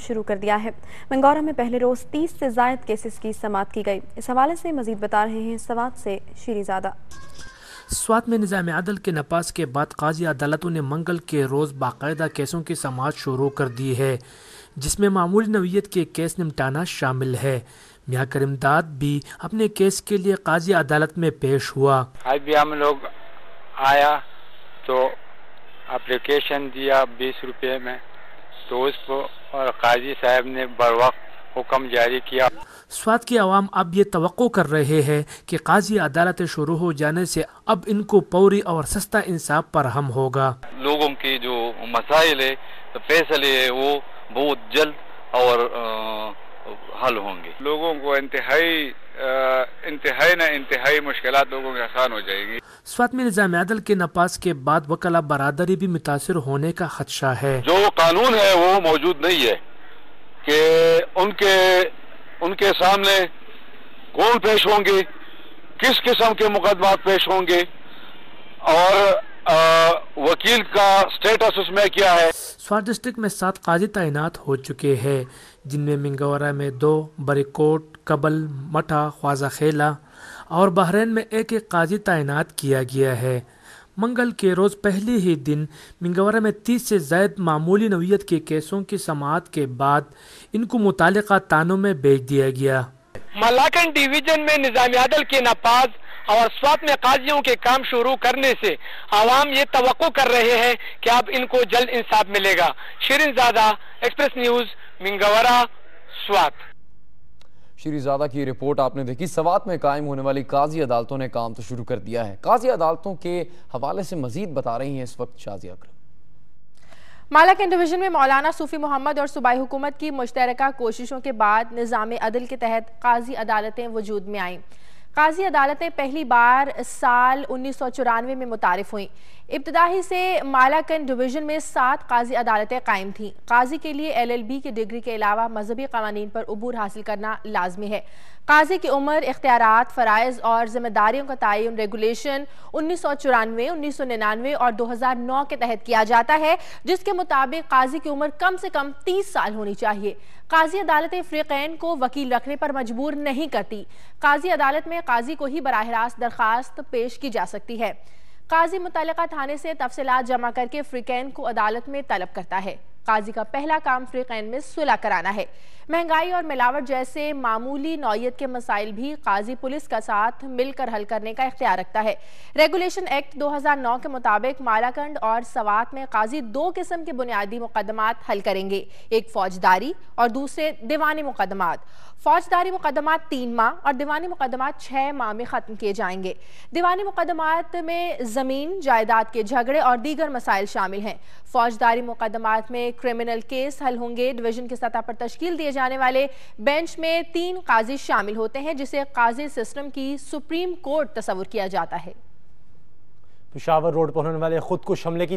شروع کر دیا ہے۔ منگورہ میں پہلے روز 30 سے زائد کیسز کی سماعت کی گئی۔ اس حوالے سے مزید بتا رہے ہیں سوات سے شیری زادہ۔ سوات میں نظام عدل کے نفاذ کے بعد قاضی عدالتوں نے منگل کے روز باقاعدہ کیسوں کی سماعت شروع کر دی ہے، جس میں معمولی نوعیت کے کیس نمٹانا شامل ہے۔ میاں کریم داد بھی اپنے کیس کے لیے قاضی عدالت میں پیش ہوا۔ آج بھی ہم لوگ آیا تو اپلیکیشن دیا 20 روپے میں، تو اس کو اور قاضی صاحب نے بروقت حکم جاری کیا۔ سوات کے عوام اب یہ توقع کر رہے ہیں کہ قاضی عدالتیں شروع ہو جانے سے اب ان کو فوری اور سستا انصاف فراہم ہوگا۔ لوگوں کے جو مسائل ہے فیصلے ہے وہ بہت جلد اور حل ہوں گے۔ لوگوں کو انتہائی مشکلات لوگوں کے آسان ہو جائے گی۔ سوات میں نظام عدل کے نفاذ کے بعد وکلا برادری بھی متاثر ہونے کا خدشہ ہے۔ جو قانون ہے وہ موجود نہیں ہے کہ ان کے سامنے کون پیش ہوں گے، کس قسم کے مقدمات پیش ہوں گے اور وکیل کا سٹیٹس اس میں کیا ہے۔ سوات ڈسٹرکٹ میں 7 قاضی تعینات ہو چکے ہیں، جن میں منگورہ میں 2، بریکوٹ، کبل، مٹھا، خواجہ خیلہ اور بحرین میں 1 قاضی تعینات کیا گیا ہے۔ منگل کے روز پہلے ہی دن منگورہ میں 30 سے زائد معمولی نوعیت کے کیسوں کی سماعت کے بعد ان کو متعلقہ تھانوں میں بھیج دیا گیا۔ ملاکنڈ ڈویژن میں نظام عدل کے نفاذ اور سوات میں قاضیوں کے کام شروع کرنے سے عوام یہ توقع کر رہے ہیں کہ اب ان کو جلد انصاف ملے گا۔ شیرین زادہ، ایکسپریس نیوز، منگورہ، سوات۔ شیری زادہ کی رپورٹ آپ نے دیکھی۔ سوات میں قائم ہونے والی قاضی عدالتوں نے کام تو شروع کر دیا ہے۔ قاضی عدالتوں کے حوالے سے مزید بتا رہی ہیں اس وقت شازیہ اکرم۔ مالاکنڈ ڈویژن میں مولانا صوفی محمد اور صوبائی حکومت کی مشترکہ کوششوں کے بعد نظام عدل کے تحت قاضی عدالتیں وجود میں آئیں۔ قاضی عدالتیں پہلی بار سال 1994 میں متعارف ہوئیں۔ ابتدائی سے مالاکنڈ ڈویژن میں 7 قاضی عدالتیں قائم تھیں۔ قاضی کے لیے LLB کی ڈگری کے علاوہ مذہبی قوانین پر عبور حاصل کرنا لازمی ہے۔ قاضی کی عمر، اختیارات، فرائض اور ذمہ داریوں کا تعین ریگولیشن 1994، 1999 اور 2009 کے تحت کیا جاتا ہے، جس کے مطابق قاضی کی عمر کم سے کم 30 سال ہونی چاہیے۔ قاضی عدالتیں فریقین کو وکیل رکھنے پر مجبور نہیں کرتی۔ قاضی عدالت میں قاضی کو ہی براہ راست درخواست پیش کی جا سکتی ہے۔ قاضی متعلقہ تھانے سے تفصیلات جمع کر کے فریقین کو عدالت میں طلب کرتا ہے۔ قاضی کا پہلا کام فریقین میں صلح کرانا ہے۔ مہنگائی اور ملاوٹ جیسے معمولی نوعیت کے مسائل بھی قاضی پولیس کا ساتھ مل کر حل کرنے کا اختیار رکھتا ہے۔ ریگولیشن ایکٹ 2009 کے مطابق مالاکنڈ اور سوات میں قاضی 2 قسم کے بنیادی مقدمات حل کریں گے، ایک فوجداری اور دوسرے دیوانی مقدمات۔ فوجداری مقدمات 3 ماہ اور دیوانی مقدمات 6 ماہ میں ختم کیے جائیں گے۔ دیوانی مقدمات میں زمین، جائیداد کے جھگڑے اور دیگر مسائل شامل ہیں۔ فوجداری مقدمات میں کرمنل کیس حل ہوں گے۔ ڈویژن کی سطح پر تشکیل دیے جانے والے بینچ میں 3 قاضی شامل ہوتے ہیں، جسے قاضی سسٹم کی سپریم کورٹ تصور کیا جاتا ہے۔ پشاور روڈ پر ہونے والے خود کش حملے کی